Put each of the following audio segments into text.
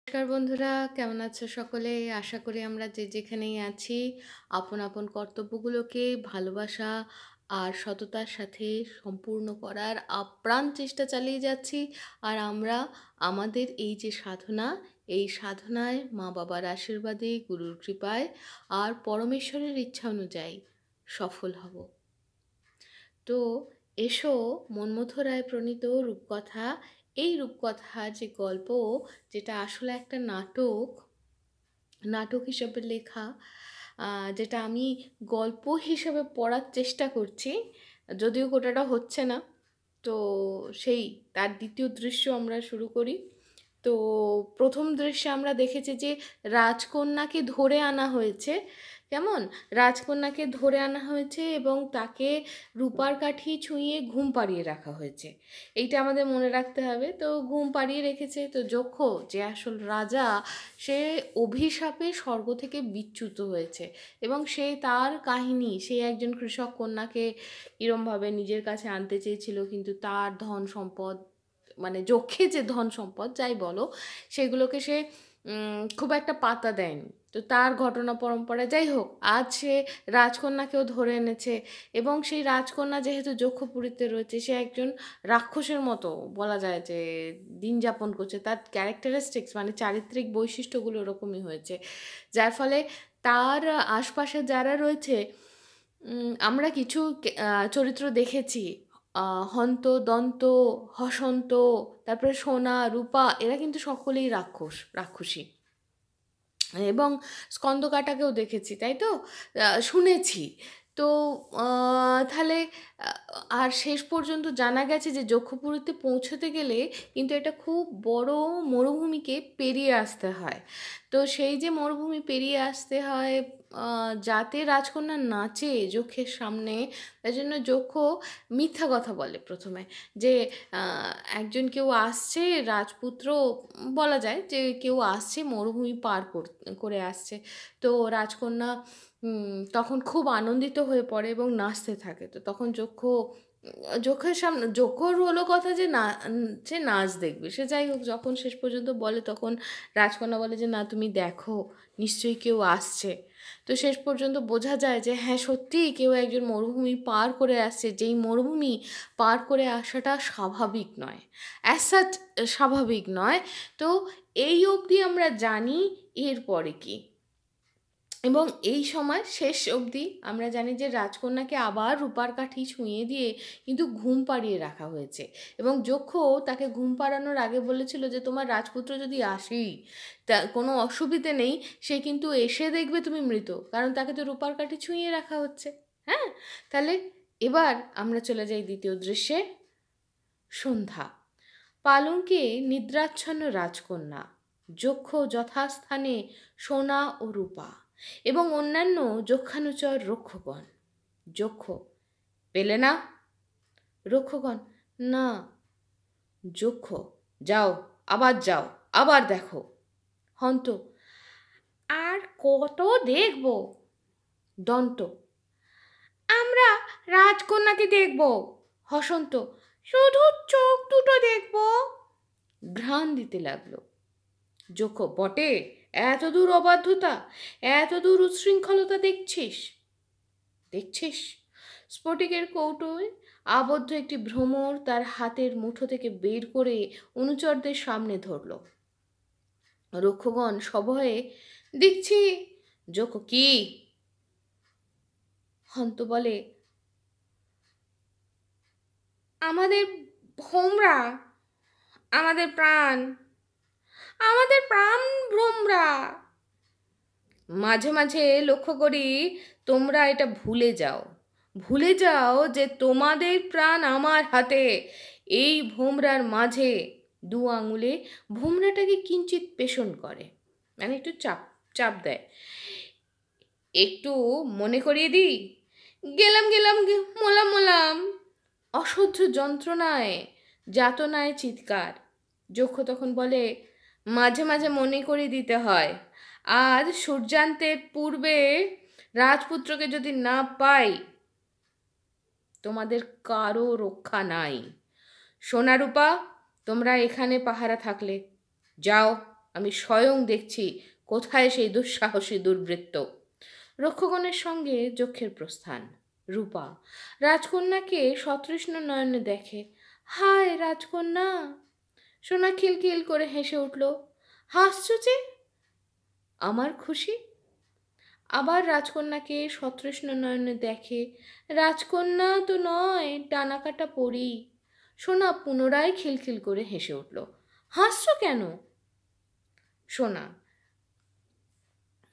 নমস্কার বন্ধুরা, কেমন আছো সকলে? আশা করি আমরা যে যেখানেই আছি আপন আপন কর্তব্যগুলোকে ভালোবাসা আর সততার সাথে সম্পূর্ণ করার আপ্রাণ চেষ্টা চালিয়ে যাচ্ছি। আর আমরা আমাদের এই যে সাধনা, এই সাধনায় মা বাবার আশীর্বাদে, গুরুর কৃপায় আর পরমেশ্বরের ইচ্ছা অনুযায়ী সফল হব। তো এসো, মন্মথ রায় প্রণীত রূপকথা, এই রূপকথার যে গল্প, যেটা আসলে একটা নাটক হিসেবে লেখা, যেটা আমি গল্প হিসেবে পড়ার চেষ্টা করছি, যদিও গোটাটা হচ্ছে না। তো সেই তার দ্বিতীয় দৃশ্য আমরা শুরু করি। তো প্রথম দৃশ্যে আমরা দেখেছি যে রাজকন্যাকে ধরে আনা হয়েছে। কেমন? রাজকন্যাকে ধরে আনা হয়েছে এবং তাকে রূপার কাঠি ছুঁয়ে ঘুম পাড়িয়ে রাখা হয়েছে। এইটা আমাদের মনে রাখতে হবে। তো ঘুম পাড়িয়ে রেখেছে। তো যক্ষ, যে আসল রাজা, সে অভিশাপে স্বর্গ থেকে বিচ্যুত হয়েছে এবং সে তার কাহিনী, সে একজন কৃষক কন্যাকে এরমভাবে নিজের কাছে আনতে চেয়েছিল, কিন্তু তার ধন সম্পদ, মানে যক্ষে যে ধন সম্পদ যাই বলো, সেগুলোকে সে খুব একটা পাত্তা দেয়নি। তো তার ঘটনা পরম্পরা যাই হোক, আজ সে রাজকন্যাকেও ধরে এনেছে এবং সেই রাজকন্যা যেহেতু যক্ষপুরীতে রয়েছে, সে একজন রাক্ষসের মতো বলা যায় যে দিন যাপন করছে। তার ক্যারেক্টারিস্টিক্স মানে চারিত্রিক বৈশিষ্ট্যগুলো ওরকমই হয়েছে, যার ফলে তার আশপাশে যারা রয়েছে, আমরা কিছু চরিত্র দেখেছি, হন্ত, দন্ত, হসন্ত, তারপরে সোনা, রূপা, এরা কিন্তু সকলেই রাক্ষসী। এবং স্কন্দকাটাকেও দেখেছি, তাই তো? শুনেছি। তো তাহলে আর শেষ পর্যন্ত জানা গেছে যে যক্ষপুরীতে পৌঁছতে গেলে কিন্তু এটা খুব বড় মরুভূমিকে পেরিয়ে আসতে হয়। তো সেই যে মরুভূমি পেরিয়ে আসতে হয়, যাতে রাজকন্যা নাচে যক্ষের সামনে, তাই জন্য যক্ষ মিথ্যা কথা বলে প্রথমে, যে একজন কেউ আসছে, রাজপুত্র বলা যায় যে কেউ আসছে, মরুভূমি পার করে আসছে। তো রাজকন্যা তখন খুব আনন্দিত হয়ে পড়ে এবং নাচতে থাকে। তো তখন যক্ষের সামনে, যক্ষর হলো কথা যে সে নাচ দেখবে। সে যাই হোক, যখন শেষ পর্যন্ত বলে, তখন রাজকন্যা বলে যে না, তুমি দেখো, নিশ্চয়ই কেউ আসছে। তো শেষ পর্যন্ত বোঝা যায় যে হ্যাঁ, সত্যিই কেউ একজন মরুভূমি পার করে আসছে, যেই মরুভূমি পার করে আসাটা স্বাভাবিক নয়, অ্যাজ সাচ স্বাভাবিক নয়। তো এই অবধি আমরা জানি। এরপরে কি, এবং এই সময় শেষ অবধি আমরা জানি যে রাজকন্যাকে আবার রূপার কাঠি ছুঁয়ে দিয়ে কিন্তু ঘুম পাড়িয়ে রাখা হয়েছে। এবং যক্ষ তাকে ঘুম পাড়ানোর আগে বলেছিল যে তোমার রাজপুত্র যদি আসেই, তা কোনো অসুবিধে নেই, সে কিন্তু এসে দেখবে তুমি মৃত, কারণ তাকে তো রূপার কাঠি ছুঁয়ে রাখা হচ্ছে। হ্যাঁ, তাহলে এবার আমরা চলে যাই দ্বিতীয় দৃশ্যে। সন্ধ্যা। পালঙ্কে নিদ্রাচ্ছন্ন রাজকন্যা, যক্ষ যথাস্থানে সোনা ও রূপা এবং অন্যান্য যক্ষানুচর রক্ষগণ। যক্ষ: পেলে না? রক্ষগণ: না। যক্ষ: যাও, আবার যাও, আবার দেখো। হন্ত: আর কত দেখব? দন্ত: আমরা রাজকন্যাকে দেখব। হসন্ত: শুধু চোখ দুটো দেখব। ঘ্রাণ দিতে লাগলো। যক্ষ: বটে, এত দূর অবাধ্যতা, এত দূর উচ্ছৃঙ্খলতা দেখছিস? স্ফটিকের কৌটোয় আবদ্ধ একটি ভ্রমর তার হাতের মুঠো থেকে বের করে অনুচরদের সামনে ধরল। রক্ষগণ সভয়ে: দেখছি। যক্ষ: কি? হন্ত বলে: আমাদের ভোমরা, আমাদের প্রাণ, আমাদের প্রাণ ভ্রমরা। মাঝে মাঝে লক্ষ্য করি তোমরা এটা ভুলে যাও যে তোমাদের প্রাণ আমার হাতে। এই ভোমরার মাঝে দু আঙুলে ভোমরাটাকে কিঞ্চিত পেষণ করে, মানে একটু চাপ চাপ দেয়। একটু মনে করিয়ে দিই। গেলাম মোলাম। অসহ্য যন্ত্রণায়, যাতনায় চিৎকার। যক্ষ তখন বলে: মাঝে মাঝে মনে করিয়ে দিতে হয়, আজ সূর্যান্তের পূর্বে রাজপুত্রকে যদি না পাই, তোমাদের কারো রক্ষা নাই। সোনারূপা, তোমরা এখানে পাহারা থাকলে, যাও, আমি স্বয়ং দেখছি কোথায় সেই দুঃসাহসী দুর্বৃত্ত। রক্ষগণের সঙ্গে যক্ষের প্রস্থান। রূপা রাজকন্যাকে সতৃষ্ণ নয়নে দেখে। হায় রাজকন্যা! সোনা খিলখিল করে হেসে উঠল। হাসছো যে? আমার খুশি। আবার রাজকন্যাকে সতৃষ্ণ নয়নে দেখে। রাজকন্যা তো নয়, ডানাকাটা পড়ি। সোনা পুনরায় খিলখিল করে হেসে উঠল। হাসছো কেন? সোনা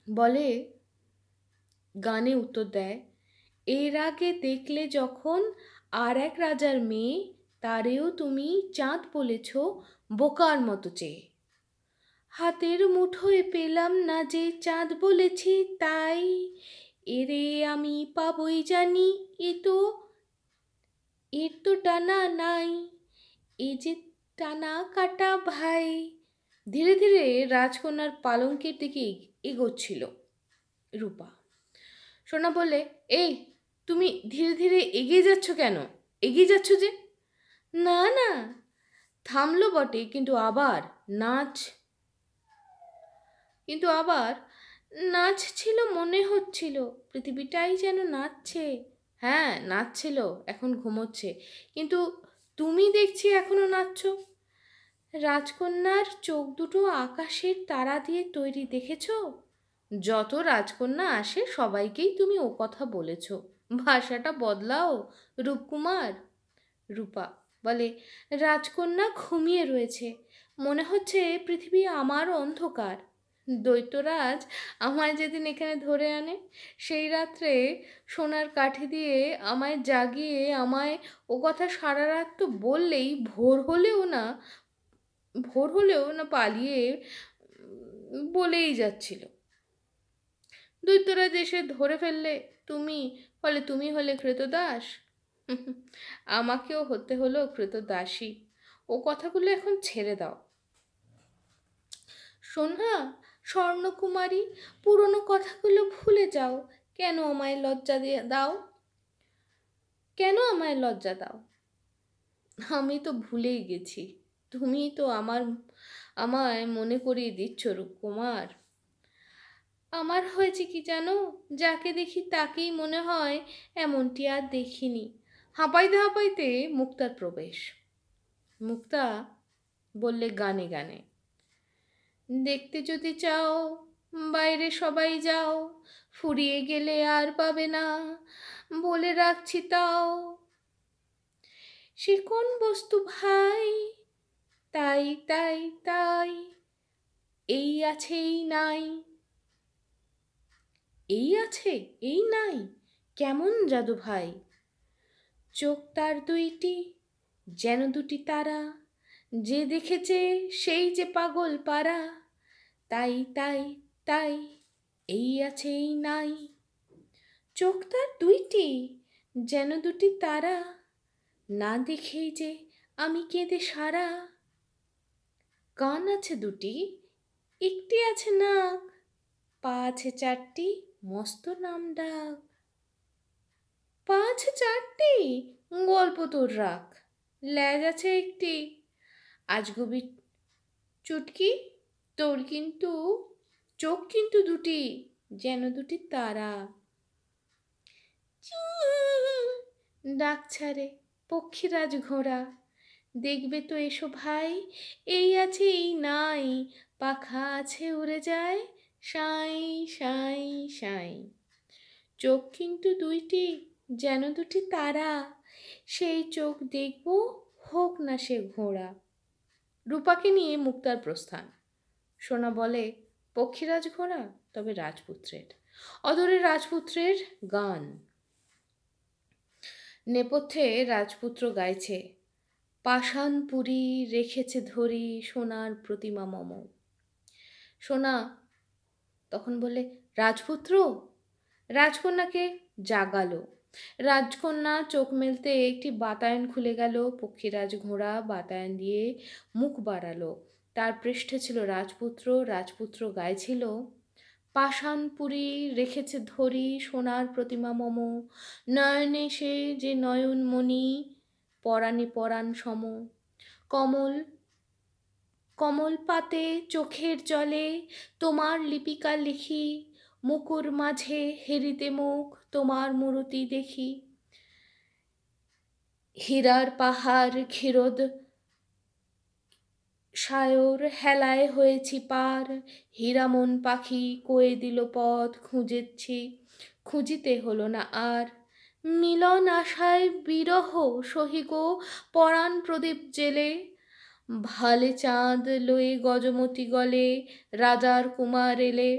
বলে, গানে উত্তর দেয়, এর আগে দেখলে যখন আর এক রাজার মেয়ে, তারেও তুমি চাঁদ বলেছ বোকার মতো চেয়ে। হাতের মুঠোয় পেলাম না যে চাঁদ বলেছি তাই, এরে আমি পাবই জানি, এর তো ডানা নাই, এ যে টানা কাটা ভাই। ধীরে ধীরে রাজকন্যার পালঙ্কের দিকে এগোচ্ছিল রূপা। সোনা বলে, এই তুমি ধীরে ধীরে এগিয়ে যাচ্ছ কেন? এগিয়ে যাচ্ছ যে? না না, থামলো বটে, কিন্তু আবার নাচছিল, মনে হচ্ছিল পৃথিবীটাই যেন নাচছে। হ্যাঁ নাচছিল, এখন ঘুমোচ্ছে, কিন্তু তুমি দেখছি এখনো নাচছো। রাজকন্যার চোখ দুটো আকাশের তারা দিয়ে তৈরি, দেখেছ? যত রাজকন্যা আসে সবাইকেই তুমি ও কথা বলেছ। ভাষাটা বদলাও রূপকুমার। রূপা বলে, রাজকন্যা ঘুমিয়ে রয়েছে, মনে হচ্ছে পৃথিবী আমার অন্ধকার। দৈত্যরাজ আমায় যেদিন এখানে ধরে আনে, সেই রাত্রে সোনার কাঠি দিয়ে আমায় জাগিয়ে আমায় ও কথা সারা রাত তো বললেই, ভোর হলেও না পালিয়ে বলেই যাচ্ছিল। দৈত্যরাজ এসে ধরে ফেললে তুমি হলে ক্রীতদাস। আমাকেও হতে হলো ক্রীতদাসী। ও কথাগুলো এখন ছেড়ে দাও। সোনা স্বর্ণকুমারী, পুরনো কথাগুলো ভুলে যাও। কেন আমায় লজ্জা দাও? আমি তো ভুলেই গেছি, তুমি তো আমায় মনে করিয়ে দিচ্ছ রূপকুমার। আমার হয়েছে কি জানো, যাকে দেখি তাকেই মনে হয় এমনটি আর দেখিনি। হাঁপাইতে হাঁপাইতে মুক্তার প্রবেশ। মুক্তা বললে গানে গানে, দেখতে যদি চাও বাইরে সবাই যাও, ফুরিয়ে গেলে আর পাবে না, বলে রাখছি তাও। সে কোন বস্তু ভাই? তাই তাই তাই, এই আছে এই নাই, এই আছে এই নাই, কেমন জাদু ভাই? চোখ তার দুইটি যেন দুটি তারা, যে দেখেছে সেই যে পাগল পারা। তাই তাই তাই, এই আছে এই নাই। চোখ তার দুইটি যেন দুটি তারা, না দেখেই যে আমি কেঁদে সারা। কান আছে দুটি, একটি আছে নাক, পা আছে চারটি, মস্ত নাম ডাক। পা আছে চারটি, গল্প তোর রাখ। ল্যাজ আছে একটি, আজগুবি চুটকি। তোর কিন্তু চোখ কিন্তু দুটি, যেন দুটি তারা। ডাক ছাড়ে পক্ষীরাজ ঘোড়া, দেখবে তো এসো ভাই, এই আছে এই নাই, পাখা আছে উড়ে যায় সাঁই সাঁই সাঁই। চোখ কিন্তু দুইটি, যেন দুটি তারা, সেই চোখ দেখব হোক না সে ঘোড়া। রূপাকে নিয়ে মুক্তার প্রস্থান। সোনা বলে, পক্ষীরাজ ঘোড়া তবে রাজপুত্রের, অদূরে রাজপুত্রের গান। নেপথ্যে রাজপুত্র গাইছে, পাষাণপুরী রেখেছে ধরি সোনার প্রতিমা মম। সোনা তখন বলে, রাজপুত্র। রাজকন্যাকে জাগালো। রাজকন্যা চোখ মেলতে একটি বাতায়ন খুলে গেল। পক্ষীরাজ ঘোড়া বাতায়ন দিয়ে মুখ বাড়ালো। তার পৃষ্ঠে ছিল রাজপুত্র। রাজপুত্র গাইছিল, পাষাণপুরী রেখেছে ধরি সোনার প্রতিমা মম, নয়নে সে যে নয়নমণি, পরাণে পরাণ সম। কমল কমল পাতে চোখের জলে তোমার লিপিকা লিখি, মুকুর মাঝে হেরিতে মুখ তোমার মূরতি দেখি। হীরার পাহাড় ক্ষীরোদ সায়র হেলায় হয়েছি পার, হীরামন পাখি কয়ে দিল পথ খুঁজেছি, খুঁজিতে হলো না আর। মিলন আশায় বিরহ সহিগ পরাণ প্রদীপ জেলে, ভালে চাঁদ লয়ে গজমতি গলে রাজার কুমার এলে।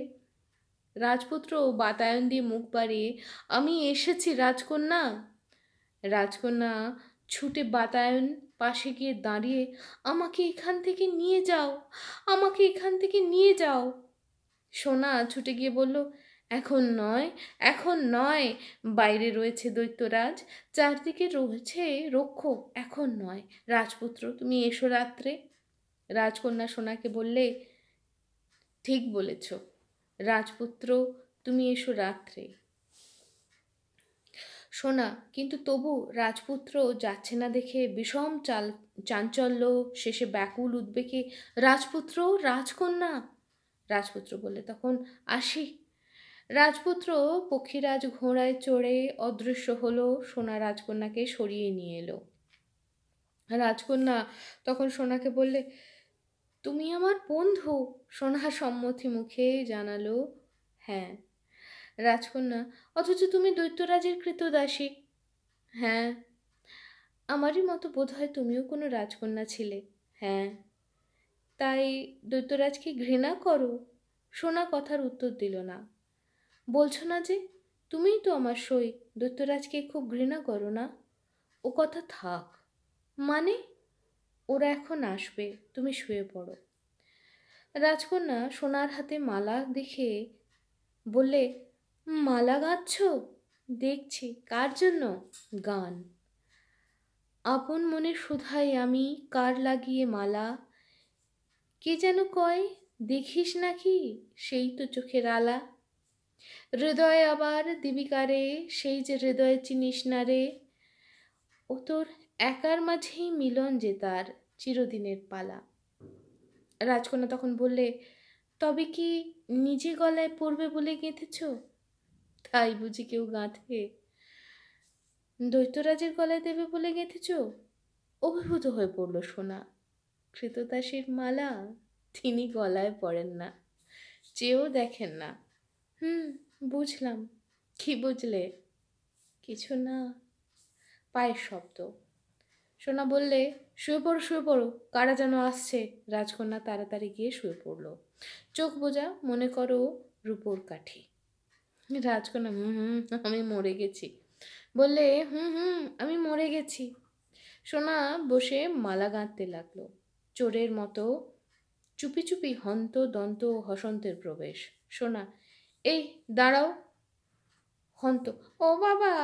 রাজপুত্র বাতায়ন দিয়ে মুখ বাড়িয়ে, আমি এসেছি রাজকন্যা। রাজকন্যা ছুটে বাতায়ন পাশে গিয়ে দাঁড়িয়ে, আমাকে এখান থেকে নিয়ে যাও, আমাকে এখান থেকে নিয়ে যাও। সোনা ছুটে গিয়ে বলল, এখন নয়, এখন নয়, বাইরে রয়েছে দৈত্যরাজ, চারদিকে রয়েছে রক্ষক, এখন নয়। রাজপুত্র তুমি এসো রাত্রে। রাজকন্যা সোনাকে বললে, ঠিক বলেছ রাজপুত্র, তুমি এসো রাত্রে। সোনা কিন্তু তবু রাজপুত্র যাচ্ছে না দেখে বিষম চাঞ্চল্য, শেষে ব্যাকুল উদ্বেগে, রাজপুত্র, রাজকন্যা। রাজপুত্র বলে, তখন আসি। রাজপুত্র পক্ষীরাজ ঘোড়ায় চড়ে অদৃশ্য হলো, সোনা রাজকন্যাকে সরিয়ে নিয়ে এলো। রাজকন্যা তখন সোনাকে বললে, তুমি আমার বন্ধু। সোনা সম্মতি মুখে জানালো, হ্যাঁ। রাজকন্যা, অথচ তুমি দৈত্যরাজের কৃতদাসী। হ্যাঁ। আমারই মতো বোধ হয় তুমিও কোনো রাজকন্যা ছিলে। হ্যাঁ। তাই দৈত্যরাজকে ঘৃণা করো? সোনা কথার উত্তর দিল না। বলছো না যে তুমিই তো আমার সই, দৈত্যরাজকে খুব ঘৃণা করো না? ও কথা থাক। মানে? ওরা এখন আসবে, তুমি শুয়ে পড়ো। রাজকন্যা সোনার হাতে মালা দেখে বললে, মালা গাচ্ছ? দেখছি, কার জন্য? গান। আপন মনে শুধাই আমি, কার লাগিয়ে মালা? কে যেন কয়, দেখিস নাকি সেই তো চোখের আলা। হৃদয়ে আবার দিবিকারে, সেই যে হৃদয়ে চিনিস না রে। ও তোর একার মাঝেই মিলন যে তার চিরদিনের পালা। রাজকন্যা তখন বললে, তবে কি নিজে গলায় পড়বে বলে গেঁথেছ? তাই বুঝি কেউ গাঁথে? দৈত্যরাজের গলায় দেবে বলে গেঁথেছ? অভিভূত হয়ে পড়ল সোনা। কৃতদাসীর মালা তিনি গলায় পড়েন না, চেয়েও দেখেন না। বুঝলাম। কি বুঝলে? কিছু না। পায়ের শব্দ। সোনা বললে, শুয়ে পড়ো, শুয়ে পড়ো, কারা যেন আসছে। রাজকন্যা তাড়াতাড়ি গিয়ে শুয়ে পড়ল। চোখ বোঝা মনে করো রূপোর কাঠি। রাজকন্যা, আমি মরে গেছি বললে, আমি মরে গেছি। সোনা বসে মালা গাঁথতে লাগলো। চোরের মতো চুপি চুপি হন্ত দন্ত হসন্তের প্রবেশ। সোনা, এই দাঁড়াও। হন্ত, ও বাবা,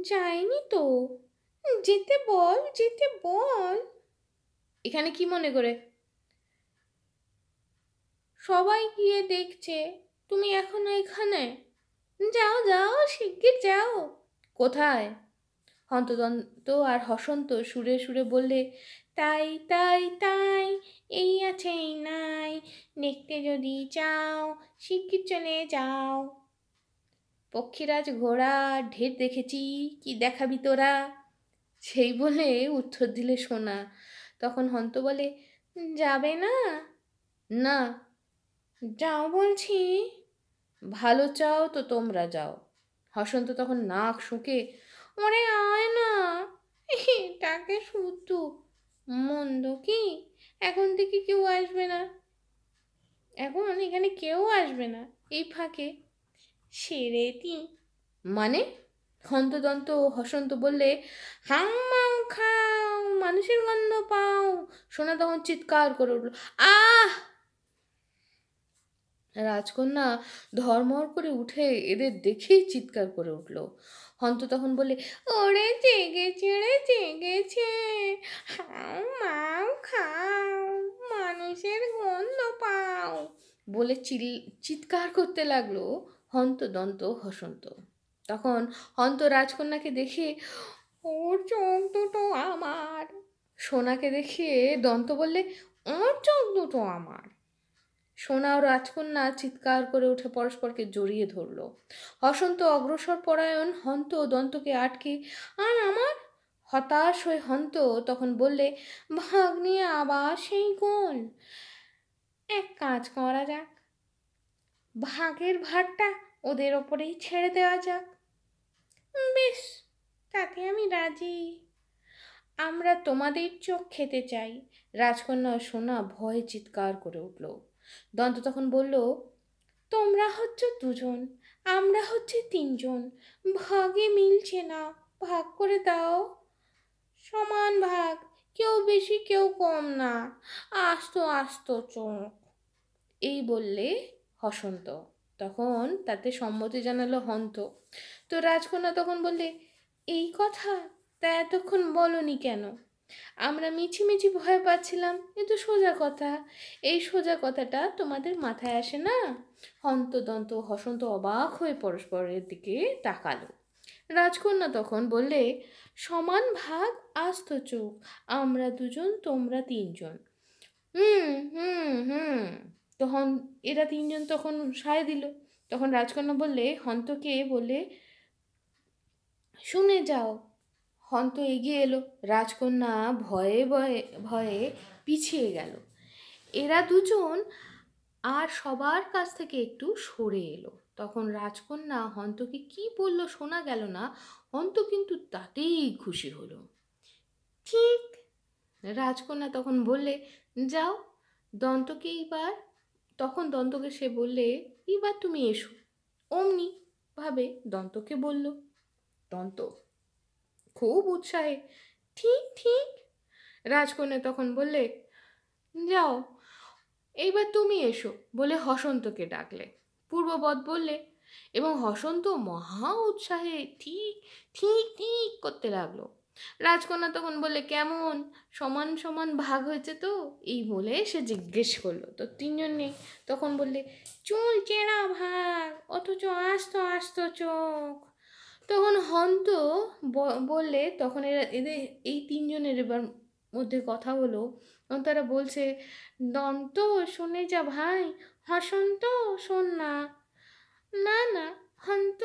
যায়নি তো, যেতে বল, যেতে বল। এখানে কি মনে করে? সবাই গিয়ে দেখছে, তুমি এখনো এখানে? যাও যাও, শিগগির যাও। কোথায়? হন্তদন্ত আর হসন্ত সুরে সুরে বললে, তাই তাই তাই, এই আছে এই নাই, দেখতে যদি চাও শিগগির চলে যাও। পক্ষীরাজ ঘোড়া ঢের দেখেছি, কি দেখাবি তোরা? সেই বলে উত্তর দিলে সোনা। তখন হন্ত বলে, যাবে না? না। যাও বলছি। ভালো চাও তো তোমরা যাও। হসন্ত তখন নাক শুঁকে, ওরে আয় না, এটাকে শুধু মন্দ কি? এখন থেকে কেউ আসবে না, এখন এখানে কেউ আসবে না এই ফাঁকে। সেরে দি মানে? হন্তদন্ত হসন্ত বললে, হাং মাং খাও, মানুষের গন্ধ পাও। সোনা তখন চিৎকার করে উঠল, আহ! রাজকন্যা ধর্মর করে উঠে এদের দেখেই চিৎকার করে উঠল। হন্ত তখন বলে, ওরে জেগেছে, রে জেগেছে, হাও মাও খাও, মানুষের গন্ধ পাও বলে চিৎকার করতে লাগলো হন্ত দন্ত হসন্ত। তখন হন্ত রাজকন্যাকে দেখে, ওর চোখ দুটো আমার, সোনাকে দেখিয়ে দন্ত বললে, ওর চোখ দুটো আমার। সোনা ও রাজকন্যা চিৎকার করে উঠে পরস্পরকে জড়িয়ে ধরল। হসন্ত অগ্রসর পরায়ণ হন্ত দন্তকে আটকে, আর আমার। হতাশ হয়ে হন্ত তখন বললে, ভাগ নিয়ে আবার সেই গোল। এক কাজ করা যাক, ভাগের ভারটা ওদের ওপরেই ছেড়ে দেওয়া যাক। বেশ, তাতে আমি রাজি। আমরা তোমাদের চোখ খেতে চাই। রাজকন্যা ও সোনা ভয়ে চিৎকার করে উঠল। দন্ত তখন বলল, তোমরা হচ্ছে দুজন, আমরা হচ্ছে তিনজন, ভাগে মিলছে না, ভাগ করে দাও। সমান ভাগ, কেউ বেশি কেউ কম না, আস্ত আস্ত চোখ। এই বললে হসন্ত। তখন তাতে সম্মতি জানালো হন্ত। তো রাজকন্যা তখন বললে, এই কথা তা এতক্ষণ বলনি কেন? আমরা মিছিমিছি ভয় পাচ্ছিলাম, এ তো সোজা কথা। এই সোজা কথাটা তোমাদের মাথায় আসে না? হন্তদন্ত হসন্ত অবাক হয়ে পরস্পরের দিকে তাকালো। রাজকন্যা তখন বললে, সমান ভাগ, আস্ত চোখ, আমরা দুজন তোমরা তিনজন। হুম হুম হুম। তখন এরা তিনজন তখন সায় দিল। তখন রাজকন্যা বললে, হন্তকে বলে, শুনে যাও। হন্ত এগিয়ে এলো। রাজকন্যা ভয়ে ভয়ে ভয়ে পিছিয়ে গেল। এরা দুজন আর সবার কাছ থেকে একটু সরে এলো। তখন রাজকন্যা হন্তকে কি বলল শোনা গেল না, হন্ত কিন্তু তাতেই খুশি হলো। ঠিক। রাজকন্যা তখন বললে, যাও দন্তকে এইবার। তখন দন্তকে সে বললে, এবার তুমি এসো। অমনি ভাবে দন্তকে বলল। দন্ত খুব উৎসাহে, ঠিক ঠিক। রাজকন্যা তখন বললে, যাও এইবার তুমি এসো বলে হসন্তকে ডাকলে। পূর্ববৎ বললে, এবং হসন্ত মহা উৎসাহে ঠিক ঠিক ঠিক করতে লাগলো। রাজকন্যা তখন বললে, কেমন, সমান সমান ভাগ হয়েছে তো? এই বলে সে জিজ্ঞেস করলো। তো তিনজন নেই। তখন বললে, চুল চেরা ভাগ, অথচ আস্ত আস্ত চোখ। তখন হন্ত বললে, তখন এদের এই তিনজনের এবার মধ্যে কথা হলো। তখন তারা বলছে, দন্ত শুনে যা ভাই, হসন্ত শোন না। না না হন্ত,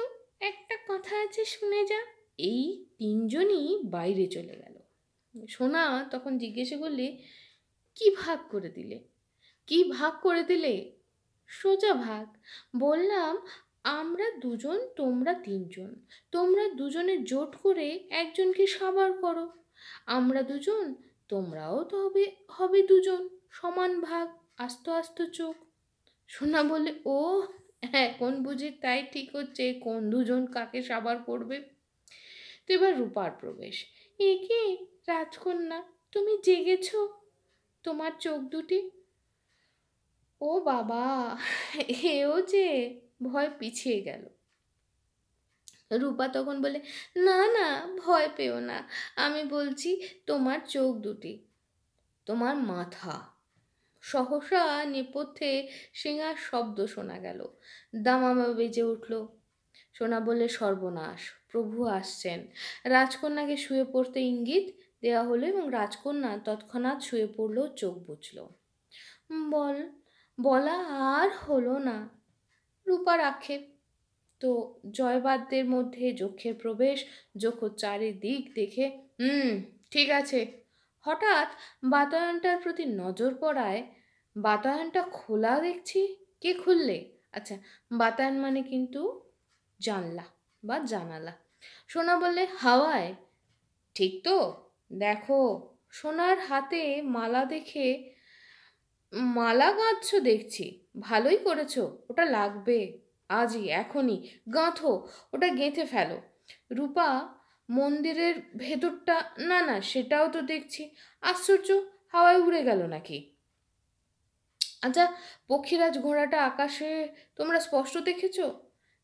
একটা কথা আছে, শুনে যা। এই তিনজনই বাইরে চলে গেল। সোনা তখন জিজ্ঞেস করলে, কি ভাগ করে দিলে? কি ভাগ করে দিলে? সোজা ভাগ। বললাম, আমরা দুজন তোমরা তিনজন, তোমরা দুজনে জোট করে একজনকে সাবার করো। আমরা দুজন, তোমরাও তো হবে হবে দুজন, সমান ভাগ, আস্ত আস্ত চোখ। সোনা বলে, ও এখন বুঝি তাই ঠিক হচ্ছে কোন দুজন কাকে সাবার করবে। তো এবার রূপার প্রবেশ। এ কি রাজকন্যা, তুমি জেগেছ? তোমার চোখ দুটি, ও বাবা, এও যে। ভয় পিছিয়ে গেল। রূপা তখন বলে, না না ভয় পেও না, আমি বলছি তোমার চোখ দুটি, তোমার মাথা। সহসা নেপথ্যে সিঙার শব্দ শোনা গেল। দামামা বেজে উঠল। সোনা বললে, সর্বনাশ, প্রভু আসছেন। রাজকন্যাকে শুয়ে পড়তে ইঙ্গিত দেওয়া হলো এবং রাজকন্যা তৎক্ষণাৎ শুয়ে পড়ল, চোখ বুঝল। বল বলা আর হলো না। রূপার আক্ষেপ। তো জয়বাদ্যের মধ্যে যক্ষের প্রবেশ। যক্ষ চারিদিক দেখে, ঠিক আছে। হঠাৎ বাতায়নটার প্রতি নজর পড়ায় বাতায়নটা খোলা দেখছি। কে খুললে? আচ্ছা, বাতায়ন মানে কিন্তু জানলা বা জানালা। সোনা বললে, হাওয়ায়। ঠিক তো? দেখো। সোনার হাতে মালা দেখে, মালা গাঁথছো দেখছি, ভালোই করেছো, ওটা লাগবে আজই, এখনই গাঁথো, ওটা গেঁথে ফেলো। রূপা, মন্দিরের ভেতরটা? না না, সেটাও তো দেখছি। আশ্চর্য, হাওয়ায় উড়ে গেল নাকি? আচ্ছা, পক্ষীরাজ ঘোড়াটা আকাশে তোমরা স্পষ্ট দেখেছ?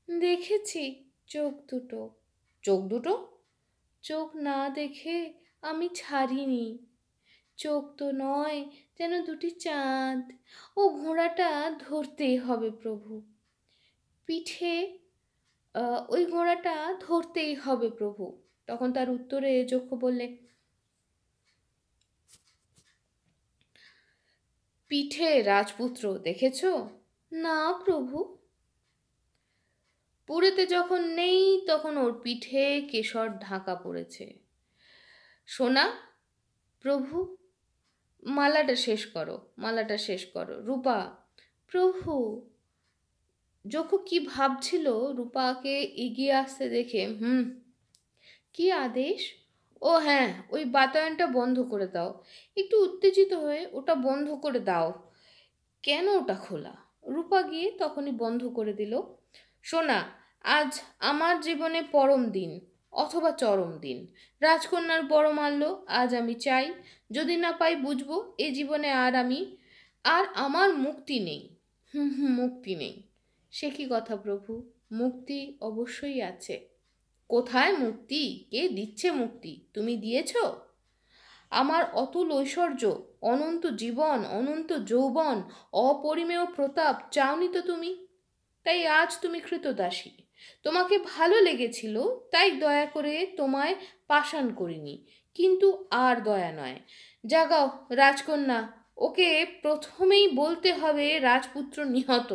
দেখেছি, চোখ দুটো। চোখ দুটো? চোখ না দেখে আমি ছাড়িনি। চোখ তো নয়, যেন দুটি চাঁদ। ও ঘোড়াটা ধরতেই হবে প্রভু। পিঠে ওই ঘোড়াটা ধরতেই হবে প্রভু। তখন তার উত্তরে যক্ষ বললে, পিঠে রাজপুত্র দেখেছ? না প্রভু। পুরীতে যখন নেই তখন ওর পিঠে কেশর ঢাকা পড়েছে। সোনা, প্রভু মালাটা শেষ করো, মালাটা শেষ করো। রূপা, প্রভু। যক্ষ কি ভাবছিল রূপাকে এগিয়ে আসতে দেখে? কি আদেশ? ও হ্যাঁ, ওই বাতায়নটা বন্ধ করে দাও। একটু উত্তেজিত হয়ে ওটা বন্ধ করে দাও। কেন ওটা খোলা? রূপা গিয়ে তখনই বন্ধ করে দিল। সোনা, আজ আমার জীবনে পরম দিন অথবা চরম দিন। রাজকন্যার বড় মাল্য আজ আমি চাই। যদি না পাই বুঝবো এ জীবনে আর আমার মুক্তি নেই। মুক্তি নেই। সে কি কথা প্রভু? মুক্তি অবশ্যই আছে। কোথায় মুক্তি? কে দিচ্ছে মুক্তি? তুমি দিয়েছ? আমার অতুল ঐশ্বর্য, অনন্ত জীবন, অনন্ত যৌবন, অপরিমেয় প্রতাপ চাওনি তো তুমি? তাই আজ তুমি কৃতদাসী। তোমাকে ভালো লেগেছিল তাই দয়া করে তোমায় পাষাণ করিনি, কিন্তু আর দয়া নয়। জাগাও রাজকন্যা, ওকে প্রথমেই বলতে হবে রাজপুত্র নিহত।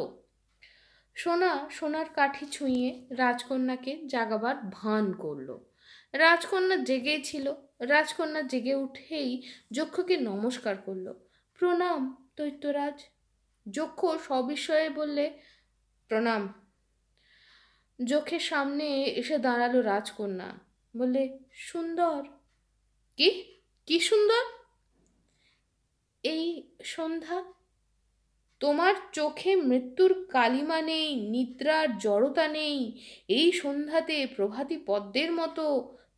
সোনার কাঠি ছুঁয়ে রাজকন্যাকে জাগাবার ভান করল। রাজকন্যা জেগেছিল। রাজকন্যা জেগে উঠেই যক্ষকে নমস্কার করল। প্রণাম দৈত্যরাজ। যক্ষ সবিস্ময়ে বললে, প্রণাম। যক্ষের সামনে এসে দাঁড়ালো রাজকন্যা। বললে, সুন্দর। কি? কি সুন্দর? এই সন্ধ্যা। তোমার চোখে মৃত্যুর কালিমা নেই, নিদ্রার জড়তা নেই। এই সন্ধ্যাতে প্রভাতী পদ্মের মতো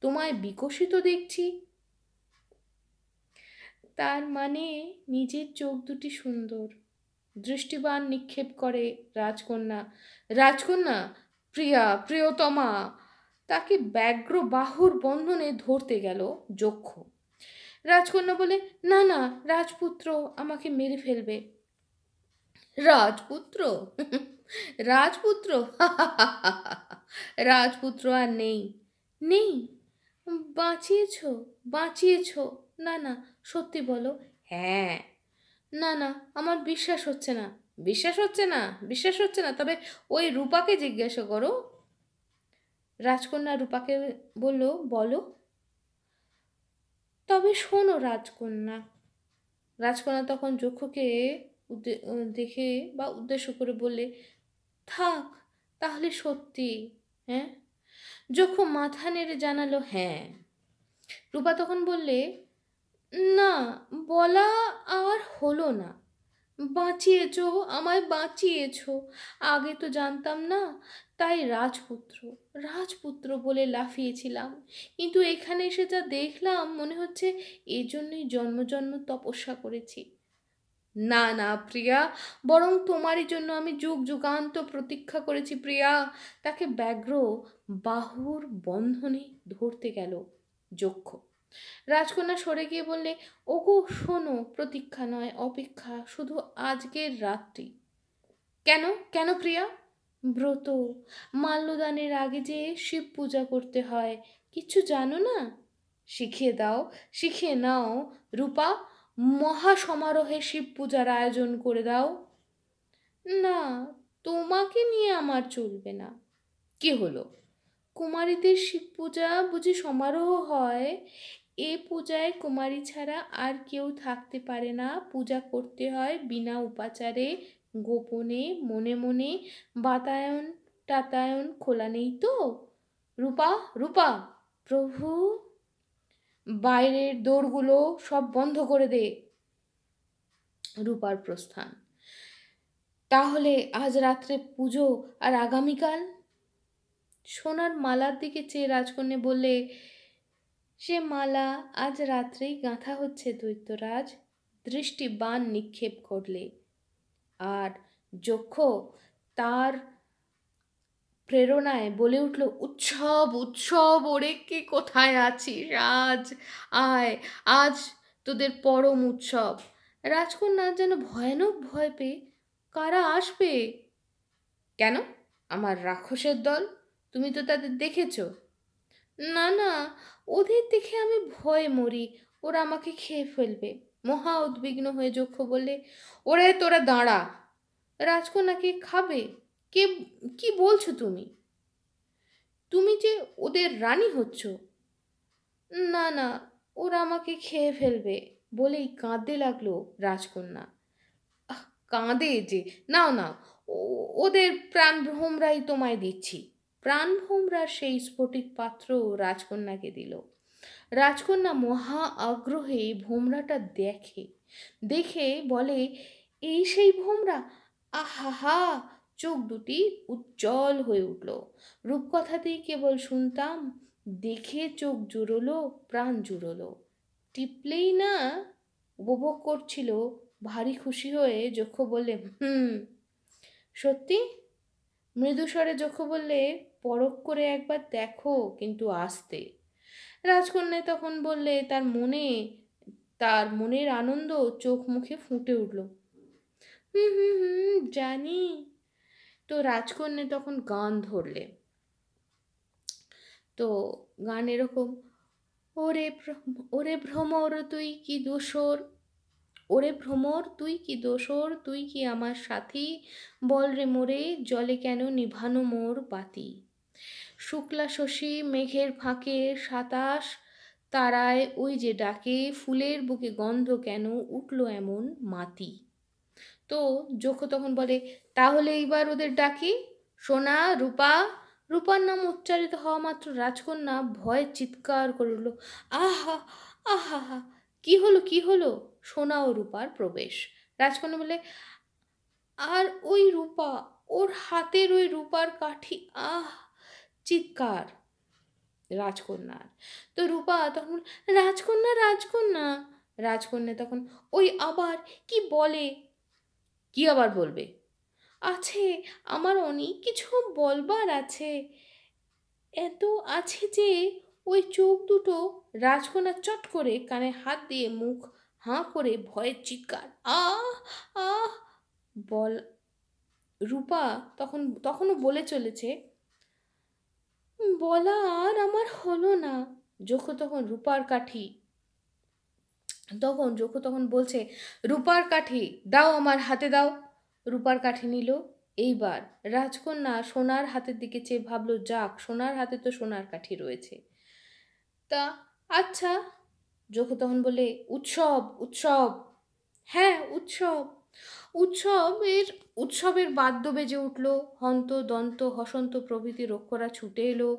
তোমায় বিকশিত দেখছি। তার মানে নিজের চোখ দুটি সুন্দর। দৃষ্টিবান নিক্ষেপ করে রাজকন্যা। রাজকন্যা, প্রিয়া, প্রিয়তমা। তাকে ব্যগ্র বাহুর বন্ধনে ধরতে গেল যক্ষ। রাজকন্যা বলে, না না, রাজপুত্র আমাকে মেরে ফেলবে। রাজপুত্র? রাজপুত্র? রাজপুত্র আর নেই। নেই? বাঁচিয়েছ? বাঁচিয়েছ? না না, সত্যি বলো। হ্যাঁ। না না, আমার বিশ্বাস হচ্ছে না। বিশ্বাস হচ্ছে না? বিশ্বাস হচ্ছে না? তবে ওই রূপাকে জিজ্ঞাসা করো। রাজকন্যা রূপাকে বলল, বলো। তবে শোনো রাজকন্যা। রাজকন্যা তখন যক্ষকে দেখে বা উদ্দেশ্য করে বললে, থাক তাহলে সত্যি। হ্যাঁ? যক্ষ মাথা নেড়ে জানালো হ্যাঁ। রূপা তখন বললে, না, বলা আর হলো না। বাঁচিয়েছ, আমায় বাঁচিয়েছ। আগে তো জানতাম না, তাই রাজপুত্র রাজপুত্র বলে লাফিয়েছিলাম। কিন্তু এখানে এসে যা দেখলাম মনে হচ্ছে এজন্যই জন্ম জন্ম তপস্যা করেছি। না না প্রিয়া, বরং তোমারই জন্য আমি যুগ যুগান্ত প্রতীক্ষা করেছি প্রিয়া। তাকে ব্যগ্র বাহুর বন্ধনে ধরতে গেল যক্ষ। রাজকন্যা সরে গিয়ে বললে, ওগো শোনো, প্রতীক্ষা নয়, অপেক্ষা, শুধু আজকের রাত্রি। কেন? কেন প্রিয়া? ব্রত। মাল্যদানের আগে যে শিব পূজা করতে হয়, কিছু জানো না? শিখিয়ে দাও, শিখিয়ে নাও রূপা। মহা সমারোহে শিব পূজার আয়োজন করে দাও। না, তোমাকে নিয়ে আমার চলবে না। কি হলো? কুমারীদের শিব পূজা বুঝি সমারোহ হয়? এ পূজায় কুমারী ছাড়া আর কেউ থাকতে পারে না। পূজা করতে হয় বিনা উপাচারে, গোপনে, মনে মনে। বাতায়ন টাতায়ন খোলা নেই তো? রূপা, রূপা। প্রভু। বাইরের দোরগুলো সব বন্ধ করে দে। রূপার প্রস্থান। তাহলে আজ রাত্রে পুজো আর আগামীকাল? সোনার মালার দিকে চেয়ে রাজকন্যা বললে, সে মালা আজ রাত্রেই গাঁথা হচ্ছে দৈত্যরাজ। দৃষ্টি বাণ নিক্ষেপ করলে। আর যক্ষ তার প্রেরণায় বলে উঠল, উৎসব উৎসব, ওরে কে কোথায় আছিস? আজ আয়, আজ তোদের পরম উৎসব। রাজকন্যা যেন ভয়ানক ভয় পেয়ে, কারা আসবে? কেন? আমার রাক্ষসের দল। তুমি তো তাদের দেখেছ। না না, ওদের দেখে আমি ভয়ে মরি, ওরা আমাকে খেয়ে ফেলবে। মহা উদ্বিগ্ন হয়ে যক্ষ বললে, ওরে তোরা দাঁড়া, রাজকন্যাকে খাবে কে? কি বলছো তুমি? তুমি যে ওদের রানী হচ্ছ। না না, ওরা আমাকে খেয়ে ফেলবে বলেই কাঁদতে লাগলো রাজকন্যা। কাঁদে যে, নাও নাও, ওদের প্রাণভোমরাই তোমায় দিচ্ছি। প্রাণভোমরা সেই স্ফটিক পাত্র রাজকন্যাকে দিল। রাজকন্যা মহা আগ্রহে ভোমরাটা দেখে, দেখে বলে, এই সেই ভোমরা? আহা, চোখ দুটি উজ্জ্বল হয়ে উঠল। রূপকথাতেই কেবল শুনতাম, দেখে চোখ জুড়োলো, প্রাণ জুড়োলো। টিপলেই না উপভোগ করছিল। ভারী খুশি হয়ে যক্ষ বললে, সত্যি? মৃদুস্বরে যক্ষ বললে, পরখ করে একবার দেখো, কিন্তু আস্তে। রাজকন্যা তখন বললে, তার মনের আনন্দ চোখ মুখে ফুটে উঠল। জানি। তো রাজকন্যা তখন গান ধরলে। তো গান এরকম, ওরে ভ্রমর তুই কি দোসর, ওরে ভ্রমর তুই কি দোসর, তুই কি আমার সাথী, বল রে মোরে জলে কেন নিভানো মোর বাতি। শুক্লা শশী মেঘের ফাঁকে সাতাশ তারায় ওই যে ডাকে, ফুলের বুকে গন্ধ কেন উঠল এমন মাতি। তো যক্ষ তখন বলে, তাহলে এইবার ওদের ডাকি, সোনা রূপা। রূপার নাম উচ্চারিত হওয়া মাত্র রাজকন্যা ভয়ে চিৎকার করে উঠল, আহা আহা, কি হলো কি হলো? সোনা ও রূপার প্রবেশ। রাজকন্যা বলে, আর ওই রূপা, ওর হাতের ওই রূপার কাঠি, আহ! চিৎকার রাজকন্যার। তো রূপা তখন, রাজকন্যা রাজকন্যা। রাজকন্যা তখন, ওই আবার কি বলে? কি আবার বলবে? আছে, আমার অনেক কিছু বলবার আছে, এত আছে যে ওই চোখ দুটো। রাজকন্যা চট করে কানে হাত দিয়ে মুখ হাঁ করে ভয়ের চিৎকার, আহ আহ বল। রূপা তখনও বলে চলেছে, বলা আর আমার হলো না। যক্ষ তখন বলছে, রূপার কাঠি দাও, আমার হাতে দাও। রূপার কাঠি নিল। এইবার রাজকন্যা সোনার হাতের দিকে চেয়ে ভাবলো, যাক, সোনার হাতে তো সোনার কাঠি রয়েছে। তা আচ্ছা। যক্ষ তখন বলে, উৎসব উৎসব। হ্যাঁ, উৎসবের বাদ্য বেজে উঠল। হন্ত দন্ত হসন্ত প্রভৃতি রক্ষরা ছুটে এলো।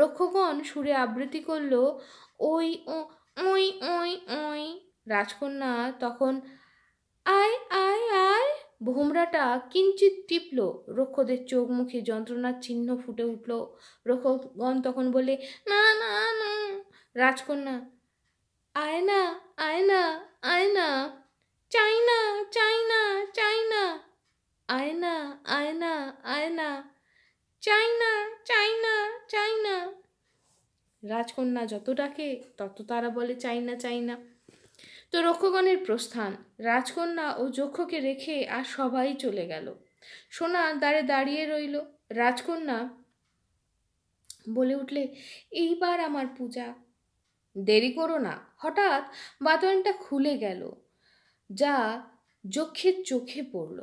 রক্ষগণ সুরে আবৃত্তি করল, ওই ওই ওই ওই। রাজকন্যা তখন, আয় আয় আয়। ভোমরাটা কিঞ্চিত টিপল। রক্ষদের চোখ মুখে যন্ত্রণার চিহ্ন ফুটে উঠল। রক্ষগণ তখন বলে, না না না। রাজকন্যা, আয় না আয় না আয় না, চাই না চাই না চাই না, আয় না আয় না আয় না, চাই না চাই না চাই না। রাজকন্যা যত ডাকে তত তারা বলে, চাই না চাই না। তো রক্ষগণের প্রস্থান। রাজকন্যা ও যক্ষকে রেখে আর সবাই চলে গেল। সোনা দ্বারে দাঁড়িয়ে রইল। রাজকন্যা বলে উঠলে, এইবার আমার পূজা, দেরি করো না। হঠাৎ বাতায়নটা খুলে গেল, যা যক্ষের চোখে পড়ল।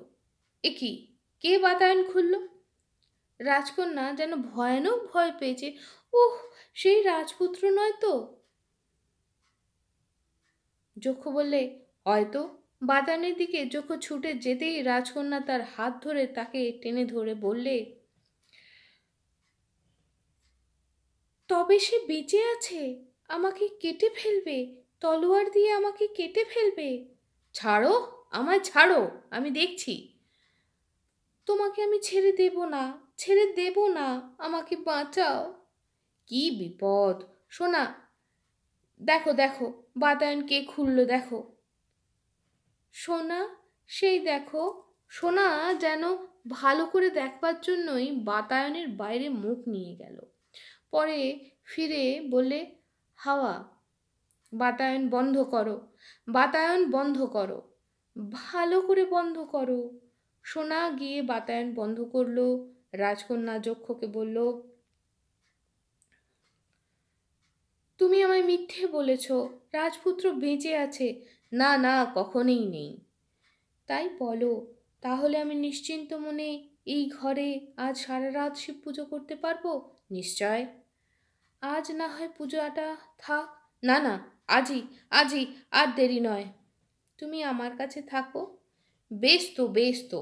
একি, কে বাতায়ন খুলল? রাজকন্যা যেন ভয়ানক ভয় পেয়েছে। ওহ, সেই রাজপুত্র নয় তো? যক্ষ বললে, হয়তো। বাতায়নের দিকে যক্ষ ছুটে যেতেই রাজকন্যা তার হাত ধরে তাকে টেনে ধরে বললে, তবে সে বেঁচে আছে, আমাকে কেটে ফেলবে, তলোয়ার দিয়ে আমাকে কেটে ফেলবে। ছাড়ো, আমায় ছাড়ো, আমি দেখছি। তোমাকে আমি ছেড়ে দেব না, আমাকে বাঁচাও। কি বিপদ! সোনা, দেখো দেখো, বাতায়ন কে খুললো দেখো। সোনা, সেই দেখো। সোনা যেন ভালো করে দেখবার জন্যই বাতায়নের বাইরে মুখ নিয়ে গেল। পরে ফিরে বলে, হাওয়া, বাতায়ন বন্ধ করো, বাতায়ন বন্ধ করো, ভালো করে বন্ধ করো। সোনা গিয়ে বাতায়ন বন্ধ করলো। রাজকন্যা যক্ষকে বলল, তুমি আমায় মিথ্যে বলেছ, রাজপুত্র বেঁচে আছে, না না, কখনোই নেই। তাই বলো, তাহলে আমি নিশ্চিন্ত মনে এই ঘরে আজ সারা রাত শিব পুজো করতে পারবো? নিশ্চয়। আজ না হয় পূজাটা থাক। না না, আজই, আজই, আর দেরি নয়। তুমি আমার কাছে থাকো। বেশ তো, বেশ তো।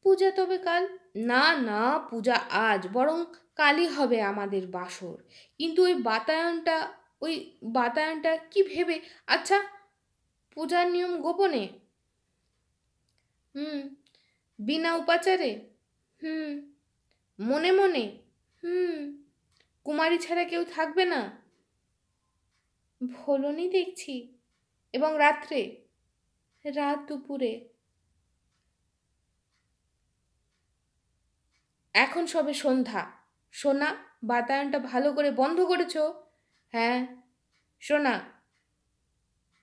পূজা তবে কাল? না না, পূজা আজ, বরং কালই হবে আমাদের বাসর। কিন্তু ওই বাতায়নটা কি ভেবে? আচ্ছা, পূজার নিয়ম গোপনে? হুম। বিনা উপাচারে? হুম। মনে মনে? হুম। কুমারী ছাড়া কেউ থাকবে না? ভোলনি দেখছি। এবং রাত্রে? রাত দুপুরে। এখন সবে সন্ধ্যা। সোনা, বাতায়নটা ভালো করে বন্ধ করেছো? হ্যাঁ। সোনা,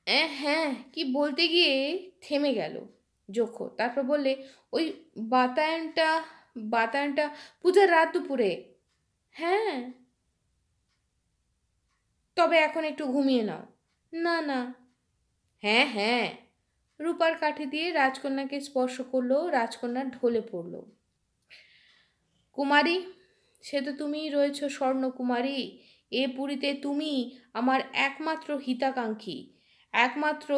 হ্যাঁ, কি বলতে গিয়ে থেমে গেল যক্ষ। তারপর বললে, ওই বাতায়নটা, বাতায়নটা পূজার রাত দুপুরে। হ্যাঁ। তবে এখন একটু ঘুমিয়ে নাও। না না। হ্যাঁ হ্যাঁ। রূপার কাঠি দিয়ে রাজকন্যাকে স্পর্শ করলো, রাজকন্যা ঢলে পড়ল। কুমারী, সে তো তুমিই রয়েছ স্বর্ণকুমারী। এ পুরীতে তুমি আমার একমাত্র হিতাকাঙ্ক্ষী, একমাত্র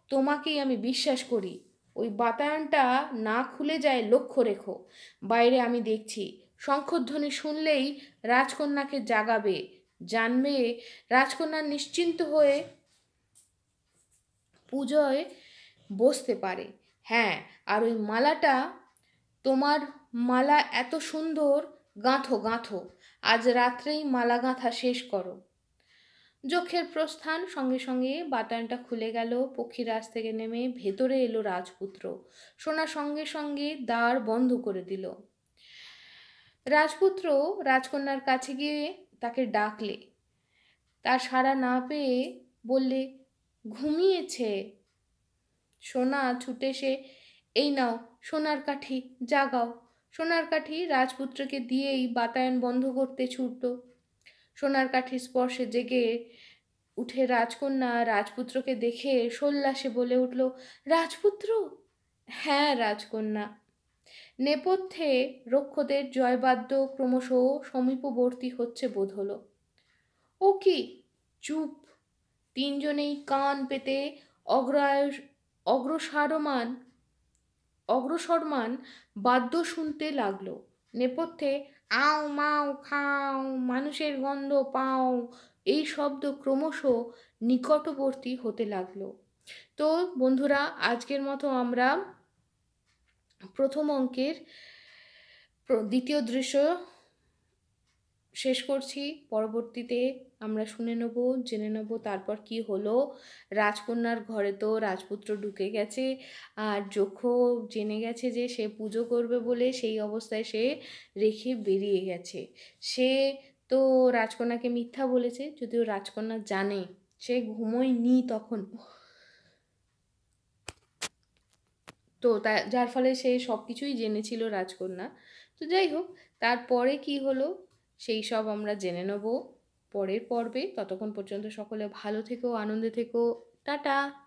তোমাকেই আমি বিশ্বাস করি। ওই বাতায়নটা না খুলে যায় লক্ষ্য রেখো। বাইরে আমি দেখছি, শঙ্খধ্বনি শুনলেই রাজকন্যাকে জাগাবে, জানবে রাজকন্যা নিশ্চিন্ত হয়ে পুজোয় বসতে পারে। হ্যাঁ, আর ওই মালাটা, তোমার মালা এত সুন্দর, গাঁথো গাঁথো, আজ রাত্রেই মালা গাঁথা শেষ করো। যক্ষের প্রস্থান, সঙ্গে সঙ্গে বাতায়নটা খুলে গেল। পক্ষীরাজ থেকে নেমে ভেতরে এলো রাজপুত্র। সোনা সঙ্গে সঙ্গে দ্বার বন্ধ করে দিল। রাজপুত্র রাজকন্যার কাছে গিয়ে তাকে ডাকলে, তার সাড়া না পেয়ে বললে, ঘুমিয়েছে। সোনা ছুটে এসে, এই নাও সোনার কাঠি, জাগাও। সোনার কাঠি রাজপুত্রকে দিয়েই বাতায়ন বন্ধ করতে ছুটল। সোনার কাঠির স্পর্শে জেগে উঠে রাজকন্যা রাজপুত্রকে দেখে সোল্লাসে বলে উঠল, রাজপুত্র? হ্যাঁ রাজকন্যা। নেপথ্যে রক্ষদের জয়বাদ্য ক্রমশ সমীপবর্তী হচ্ছে বোধ হলো। ও কি? চুপ! তিনজনেই কান পেতে অগ্রসরমান অগ্রসরমান বাদ্য শুনতে লাগলো। নেপথ্যে আও মাও খাও, মানুষের গন্ধ পাও, এই শব্দ ক্রমশ নিকটবর্তী হতে লাগলো। তো বন্ধুরা, আজকের মতো আমরা প্রথম অঙ্কের দ্বিতীয় দৃশ্য শেষ করছি। পরবর্তীতে আমরা শুনে নেব, জেনে নেব তারপর কি হলো। রাজকন্যার ঘরে তো রাজপুত্র ঢুকে গেছে, আর যক্ষ জেনে গেছে যে সে পুজো করবে বলে, সেই অবস্থায় সে রেখে বেরিয়ে গেছে। সে তো রাজকন্যাকে মিথ্যা বলেছে, যদিও রাজকন্যা জানে, সে ঘুমোয়নি তখন। তো যার ফলে সে সব কিছুই জেনেছিল রাজকন্যা। তো যাই হোক, তারপরে কি হলো সেই সব আমরা জেনে নেব পরের পর্বে। ততক্ষণ পর্যন্ত সকলে ভালো থেকো, আনন্দে থেকো। টাটা।